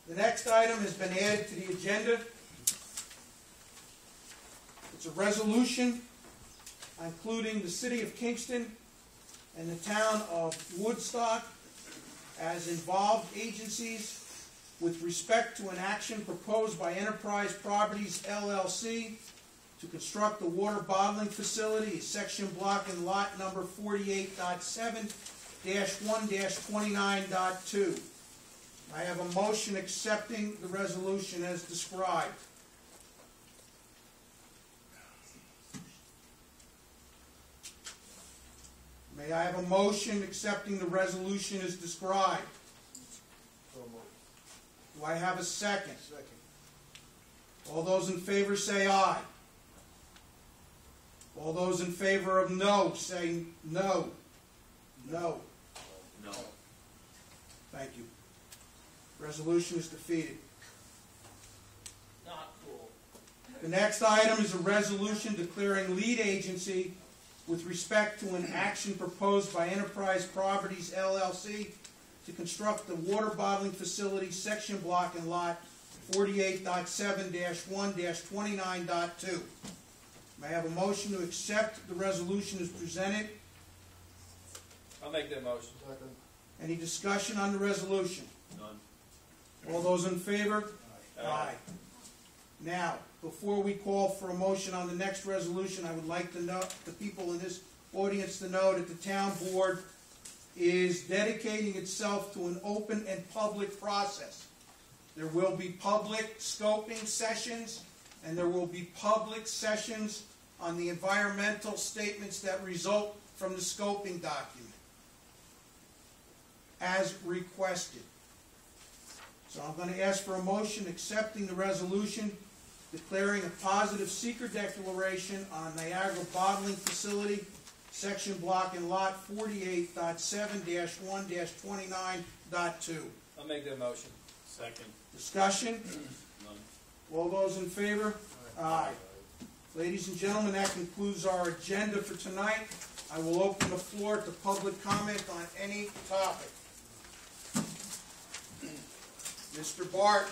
The next item has been added to the agenda. It's a resolution including the City of Kingston and the Town of Woodstock as involved agencies with respect to an action proposed by Enterprise Properties, LLC, to construct the water bottling facility, section block and lot number 48.7-1-29.2. I have a motion accepting the resolution as described. May I have a motion accepting the resolution as described? Do I have a second? Second. All those in favor say aye. All those in favor of no say no. No. No. Thank you. Resolution is defeated. Not cool. The next item is a resolution declaring lead agency with respect to an action proposed by Enterprise Properties, LLC, to construct the water bottling facility, section block and lot 48.7-1-29.2. May I have a motion to accept the resolution as presented? I'll make that motion. Second. Any discussion on the resolution? None. All those in favor? Aye. Now, before we call for a motion on the next resolution, I would like to know, the people in this audience to know that the town board is dedicating itself to an open and public process. There will be public scoping sessions, and there will be public sessions on the environmental statements that result from the scoping document, as requested. So I'm going to ask for a motion accepting the resolution declaring a positive SEQR declaration on Niagara Bottling Facility, section block and lot 48.7-1-29.2. I'll make that motion. Second. Discussion? None. All those in favor? Aye. Ladies and gentlemen, that concludes our agenda for tonight. I will open the floor to public comment on any topic. Mr. Bart.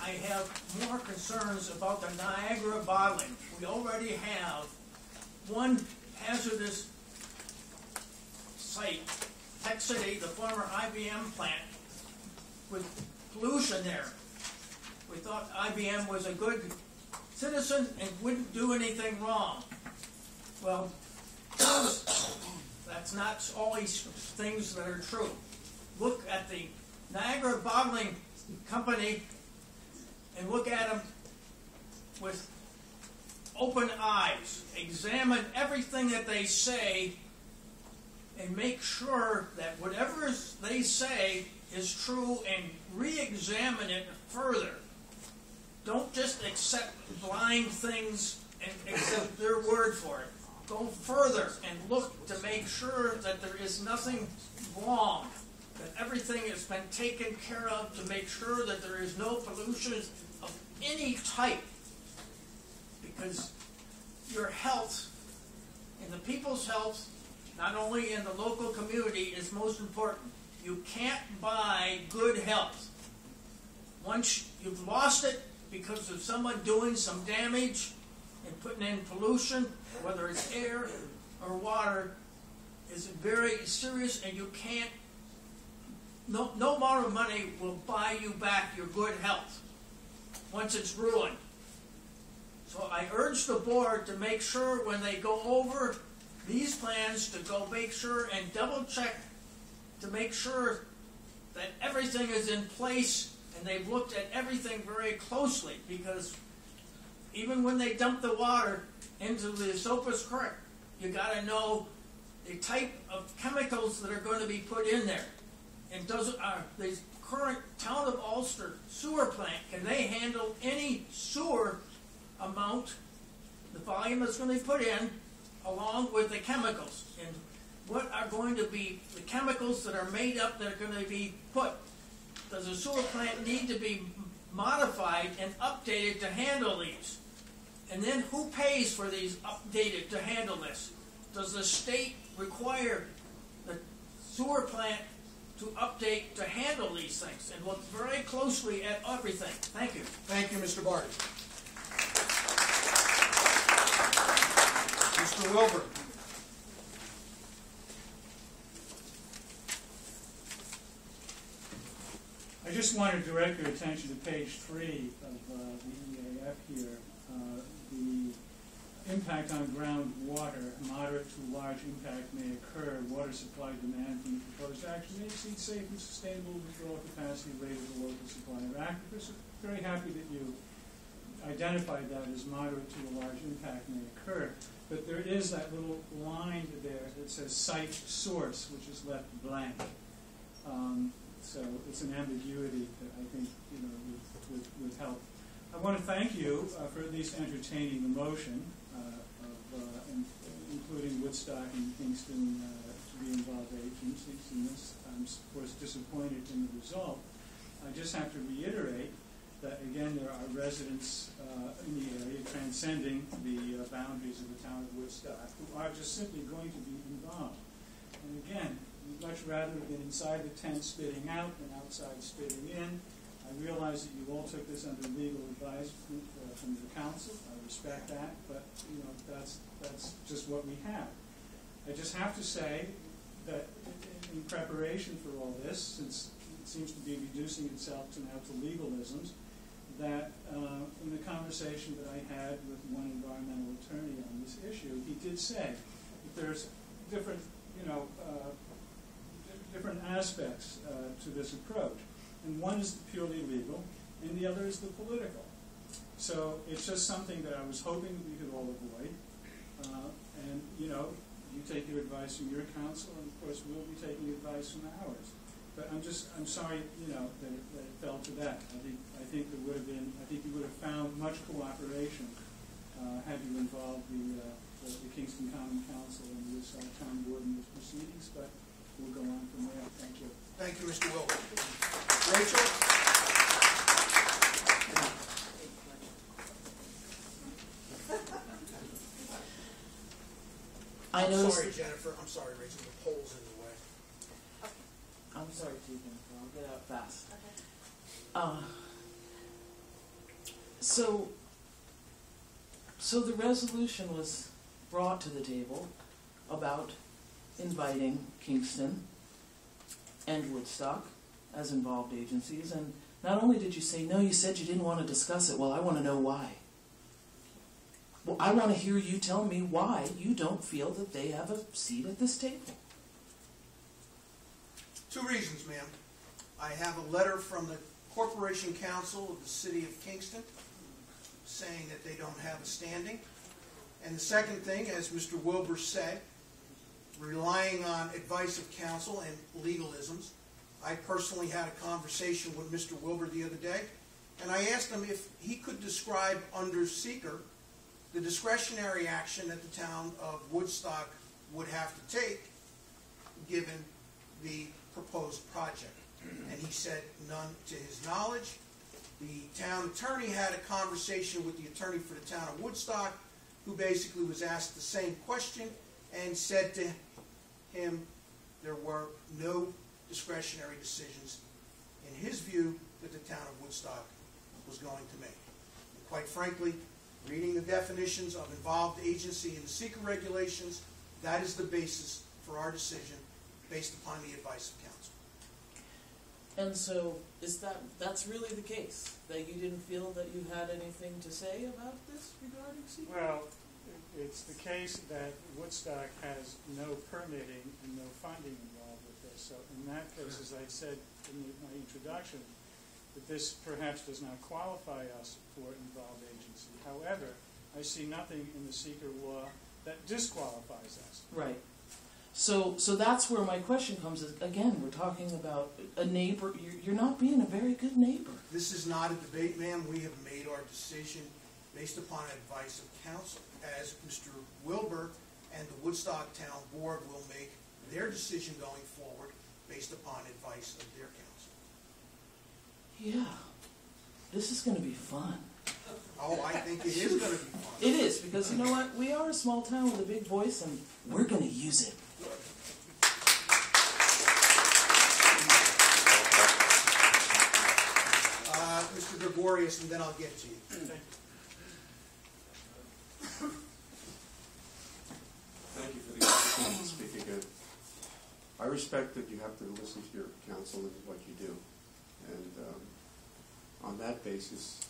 I have more concerns about the Niagara bottling. We already have one hazardous site, Tech City, the former IBM plant, with pollution there. We thought IBM was a good citizen and wouldn't do anything wrong. Well, that's not always things that are true. Look at the Niagara Bottling Company and look at them with open eyes. Examine everything that they say and make sure that whatever they say is true and re-examine it further. Don't just accept blind things and accept their word for it. Go further and look to make sure that there is nothing wrong, that everything has been taken care of to make sure that there is no pollution of any type. Because your health and the people's health, not only in the local community, is most important. You can't buy good health. Once you've lost it because of someone doing some damage and putting in pollution, whether it's air or water, is very serious, and you can't, no amount of money will buy you back your good health once it's ruined. So I urge the board to make sure when they go over these plans to go make sure and double check to make sure that everything is in place and they've looked at everything very closely, because even when they dump the water into the Sopus Creek, you got to know the type of chemicals that are going to be put in there. And does the current town of Ulster sewer plant, can they handle any sewer amount, the volume that's going to be put in, along with the chemicals? And what are going to be the chemicals that are made up that are going to be put? Does a sewer plant need to be modified and updated to handle these? And then who pays for these updated to handle this? Does the state require the sewer plant to update to handle these things and look very closely at everything? Thank you. Thank you, Mr. Barty. Mr. Wilbur. I just want to direct your attention to page 3 of the EAF here. The impact on groundwater, moderate to large impact may occur. Water supply demand from the proposed action may exceed safe and sustainable withdrawal capacity rate of the local supplier aquifer. Very happy that you identified that as moderate to a large impact may occur. But there is that little line there that says site source, which is left blank. So it's an ambiguity that I think would help. I want to thank you for at least entertaining the motion, including Woodstock and Kingston to be involved agencies in this. I'm of course disappointed in the result. I just have to reiterate that again there are residents in the area transcending the boundaries of the town of Woodstock who are just simply going to be involved. And again, we'd much rather have been inside the tent spitting out than outside spitting in. I realize that you all took this under legal advisement from the council. I respect that, but that's just what we have. I just have to say that in preparation for all this, since it seems to be reducing itself now to legalisms, that in the conversation that I had with one environmental attorney on this issue, he did say that there's different, different aspects to this approach. And one is purely legal, and the other is the political. So it's just something that I was hoping we could all avoid. And, you take your advice from your council, and of course we'll be taking advice from ours. But I'm sorry, that it fell to that. I think you would have found much cooperation had you involved the Kingston Common Council and this town board in this proceedings, but we'll go on from there. Thank you. Thank you, Mr. Wilbur. Rachel? I'm sorry, Jennifer. I'm sorry, Rachel. The pole's in the way. I'm sorry, too, Jennifer. I'll get out fast. Okay. So the resolution was brought to the table about inviting Kingston and Woodstock as involved agencies, and not only did you say no, you said you didn't want to discuss it. Well, I want to know why. Well, I want to hear you tell me why you don't feel that they have a seat at this table. 2 reasons, ma'am. I have a letter from the Corporation Council of the City of Kingston saying that they don't have a standing. And the second thing, as Mr. Wilbur said, relying on advice of counsel and legalisms, I personally had a conversation with Mr. Wilbur the other day, and I asked him if he could describe under SEQR the discretionary action that the town of Woodstock would have to take given the proposed project. And he said none to his knowledge. The town attorney had a conversation with the attorney for the town of Woodstock, who basically was asked the same question and said to him there were no discretionary decisions in his view that the town of Woodstock was going to make. And quite frankly, reading the definitions of involved agency in the SEQR regulations, that is the basis for our decision based upon the advice of counsel. And so, that's really the case? That you didn't feel that you had anything to say about this regarding SEQR? Well, it's the case that Woodstock has no permitting and no funding involved with this. So in that case, as I said in my introduction, that this perhaps does not qualify us for involved agency. However, I see nothing in the SEQR law that disqualifies us. Right. So that's where my question comes. Again, we're talking about a neighbor. You're not being a very good neighbor. This is not a debate, ma'am. We have made our decision based upon advice of counsel, as Mr. Wilbur and the Woodstock Town Board will make their decision going forward based upon advice of their counsel. Yeah. This is going to be fun. Oh, I think it is going to be fun. It is, because you know what? We are a small town with a big voice, and we're going to use it. Mr. Gregorius, and then I'll get to you. Thank you for the opportunity to speak again. I respect that you have to listen to your counsel and what you do. And on that basis,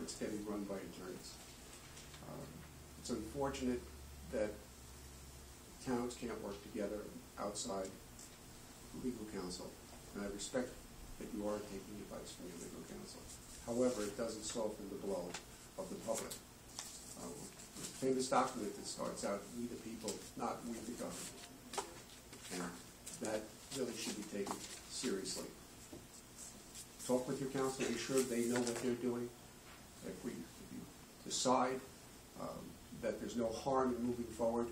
it's getting run by attorneys. It's unfortunate that towns can't work together outside legal counsel. And I respect that you are taking advice from your legal counsel. However, it doesn't soften the blow of the public. The famous document that starts out, "We the people, not we the government." And that really should be taken seriously. Talk with your counsel, be sure they know what they're doing. If you decide that there's no harm in moving forward,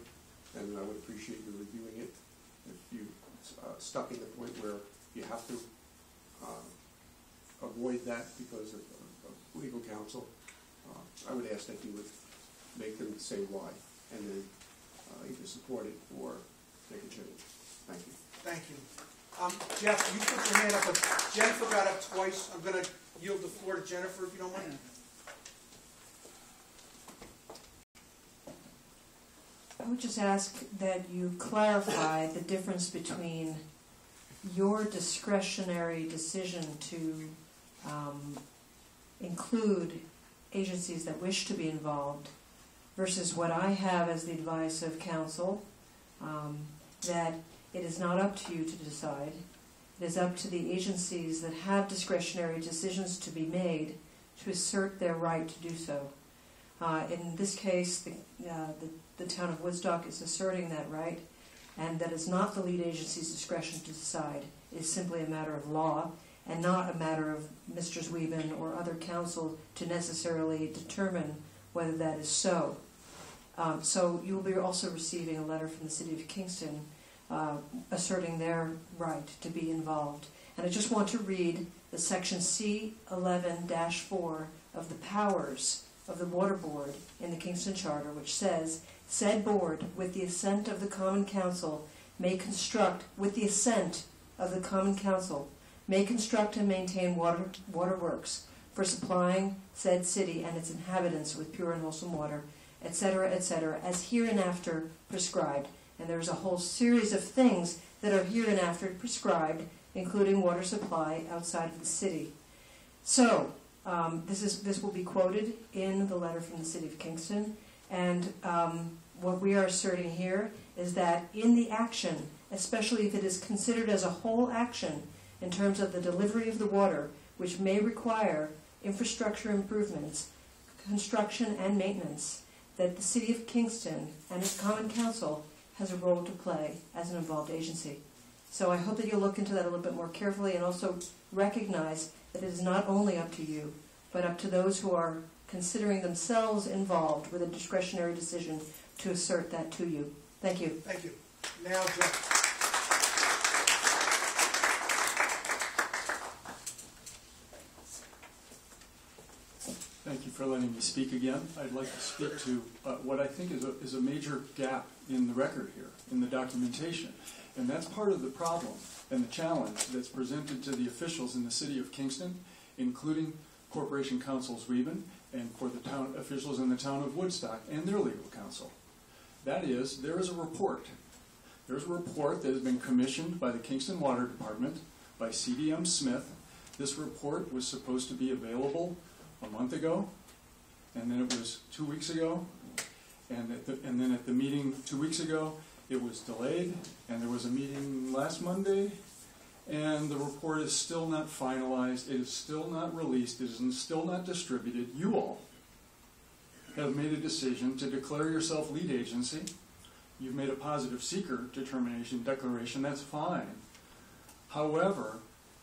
then I would appreciate you reviewing it. If you stuck in the point where you have to avoid that because of legal counsel, I would ask that you would make them say why, and then either support it or make a change. Thank you. Thank you. Jeff, you put your hand up, but Jennifer got up twice. I'm going to yield the floor to Jennifer, if you don't mind. I would just ask that you clarify the difference between your discretionary decision to include agencies that wish to be involved versus what I have as the advice of counsel, that it is not up to you to decide. It is up to the agencies that have discretionary decisions to be made to assert their right to do so. In this case, the town of Woodstock is asserting that right, and that is not the lead agency's discretion to decide. It is simply a matter of law, and not a matter of Mr. Zwieben or other counsel to necessarily determine whether that is so. So you will be also receiving a letter from the City of Kingston asserting their right to be involved. And I just want to read the section C11-4 of the powers of the Water Board in the Kingston Charter, which says, "Said board, with the assent of the Common Council, may construct, with the assent of the Common Council, may construct and maintain water works for supplying said city and its inhabitants with pure and wholesome water, etc., as hereinafter prescribed." And there's a whole series of things that are hereinafter prescribed, including water supply outside of the city. So, this will be quoted in the letter from the City of Kingston, and what we are asserting here is that in the action, especially if it is considered as a whole action in terms of the delivery of the water, which may require infrastructure improvements, construction and maintenance, that the City of Kingston and its Common Council has a role to play as an involved agency. So I hope that you'll look into that a little bit more carefully and also recognize that it is not only up to you, but up to those who are considering themselves involved with a discretionary decision to assert that to you. Thank you. Thank you. Now, Jeff. Thank you for letting me speak again. I'd like to speak to what I think is a major gap in the record here, in the documentation. And that's part of the problem and the challenge that's presented to the officials in the City of Kingston, including Corporation Counsel Zwieben, and for the town officials in the town of Woodstock and their legal counsel. That is, there is a report. There's a report that has been commissioned by the Kingston Water Department, by CDM Smith. This report was supposed to be available a month ago, and then it was 2 weeks ago, and then at the meeting 2 weeks ago, it was delayed, and there was a meeting last Monday, and the report is still not finalized, it is still not released, it is still not distributed. You all have made a decision to declare yourself lead agency. You've made a positive SEQR declaration, that's fine. However,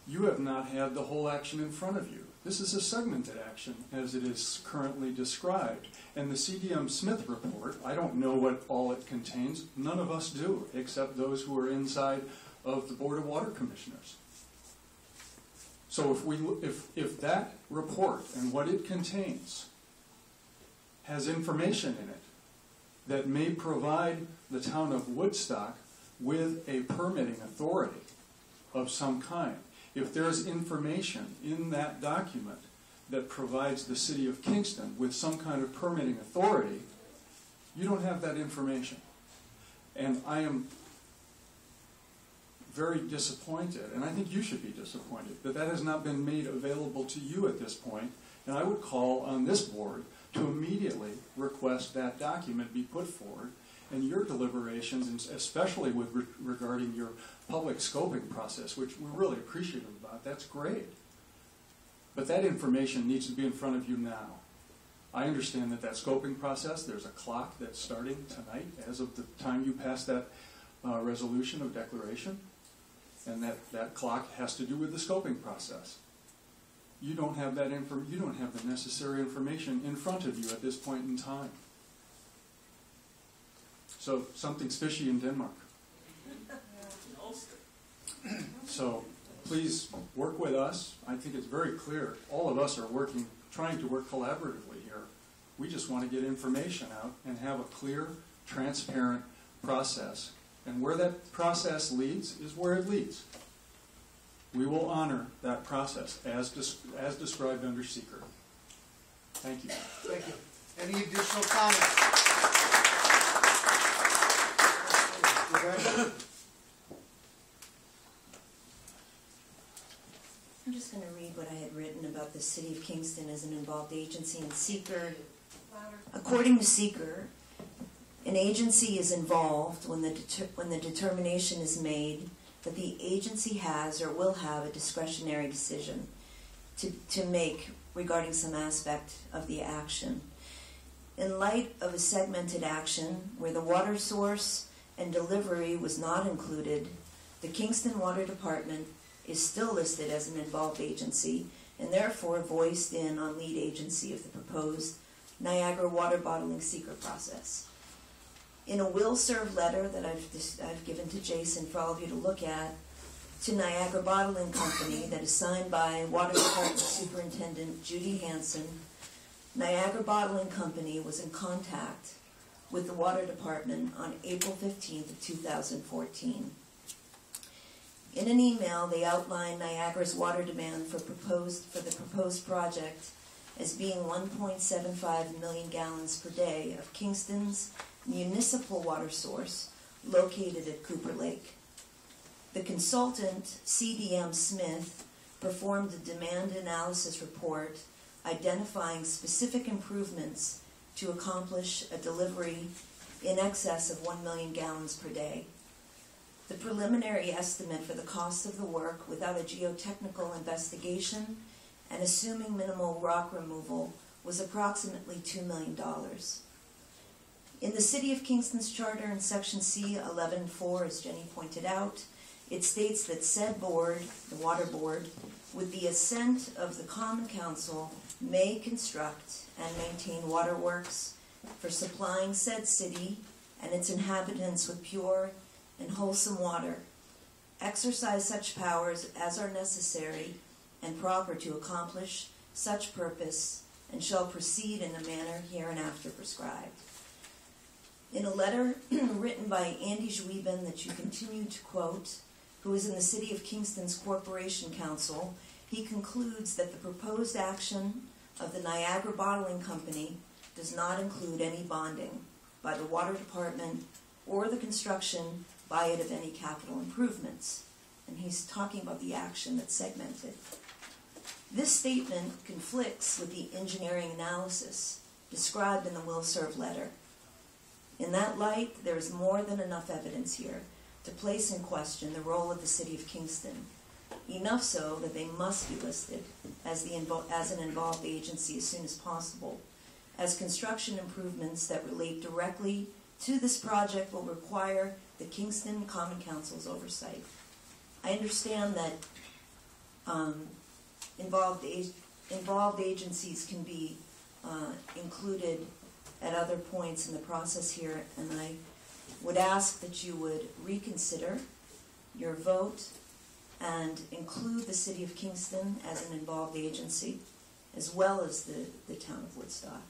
you have not had the whole action in front of you. This is a segmented action, as it is currently described. And the CDM Smith report, I don't know what all it contains. None of us do, except those who are inside of the Board of Water Commissioners. So if that report and what it contains has information in it that may provide the town of Woodstock with a permitting authority of some kind. If there's information in that document that provides the city of Kingston with some kind of permitting authority, you don't have that information. And I am very disappointed, and I think you should be disappointed, that that has not been made available to you at this point. And I would call on this board to immediately request that document be put forward, and your deliberations, and especially with regarding your public scoping process, which we're really appreciative about. That's great. But that information needs to be in front of you now. I understand that scoping process, there's a clock that's starting tonight as of the time you pass that resolution of declaration, and that clock has to do with the scoping process. You don't have that you don't have the necessary information in front of you at this point in time. So something's fishy in Denmark. In Ulster. So please work with us. I think it's very clear. All of us are trying to work collaboratively here. We just want to get information out and have a clear, transparent process. And where that process leads is where it leads. We will honor that process as described under SEQR. Thank you. Thank you. Any additional comments? Rebecca? I'm just going to read what I had written about the City of Kingston as an involved agency in SEQR. According to SEQR, an agency is involved when the determination is made that the agency has or will have a discretionary decision to make regarding some aspect of the action. In light of a segmented action where the water source and delivery was not included, the Kingston Water Department is still listed as an involved agency and therefore voiced in on lead agency of the proposed Niagara water bottling SEQR process. In a will serve letter that I've given to Jason for all of you to look at, to Niagara Bottling Company that is signed by Water Department Superintendent Judy Hansen, Niagara Bottling Company was in contact with the Water Department on April 15th of 2014. In an email, they outlined Niagara's water demand for the proposed project as being 1.75 million gallons per day of Kingston's municipal water source located at Cooper Lake. The consultant, CDM Smith, performed a demand analysis report identifying specific improvements to accomplish a delivery in excess of 1 million gallons per day. The preliminary estimate for the cost of the work without a geotechnical investigation and assuming minimal rock removal was approximately $2 million. In the City of Kingston's charter in Section C 11.4, as Jenny pointed out, it states that said board, the water board, with the assent of the Common Council, may construct and maintain waterworks for supplying said city and its inhabitants with pure and wholesome water, exercise such powers as are necessary and proper to accomplish such purpose, and shall proceed in the manner hereinafter prescribed. In a letter written by Andy Schwieben that you continue to quote, who is in the City of Kingston's Corporation Council, he concludes that the proposed action of the Niagara Bottling Company does not include any bonding by the Water Department or the construction by it of any capital improvements. And he's talking about the action that's segmented. This statement conflicts with the engineering analysis described in the will serve letter. In that light, there is more than enough evidence here to place in question the role of the City of Kingston, enough so that they must be listed as an involved agency as soon as possible, as construction improvements that relate directly to this project will require the Kingston Common Council's oversight. I understand that involved agencies can be included at other points in the process here, and I would ask that you would reconsider your vote and include the City of Kingston as an involved agency, as well as the town of Woodstock.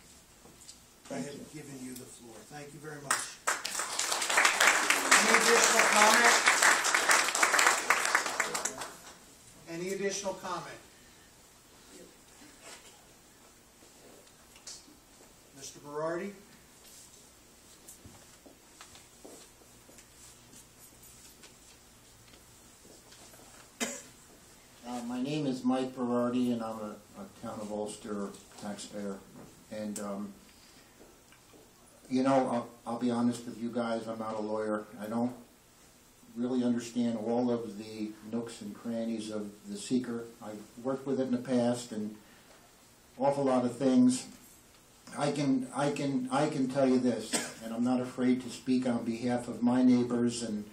I had given you the floor. Thank you very much. Any additional comment? Any additional comment? Mr. Berardi? My name is Mike Berardi, and I'm a town of Ulster taxpayer. And, you know, I'll be honest with you guys, I'm not a lawyer. I don't really understand all of the nooks and crannies of the SEQR. I've worked with it in the past, and awful lot of things. I can tell you this, and I'm not afraid to speak on behalf of my neighbors and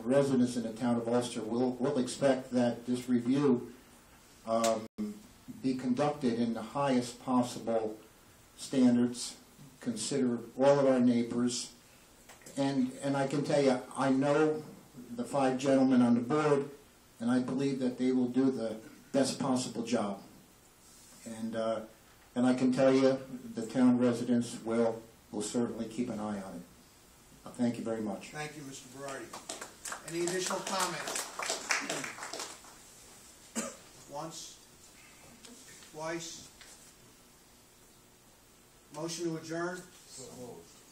residents in the town of Ulster. We'll expect that this review be conducted in the highest possible standards, consider all of our neighbors, and I can tell you, I know the 5 gentlemen on the board, and I believe that they will do the best possible job. And I can tell you, the town residents will certainly keep an eye on it. Thank you very much. Thank you, Mr. Berardi. Any additional comments? Once? Twice? Motion to adjourn?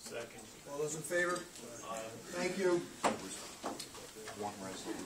Second. All those in favor? Thank you. One resolution.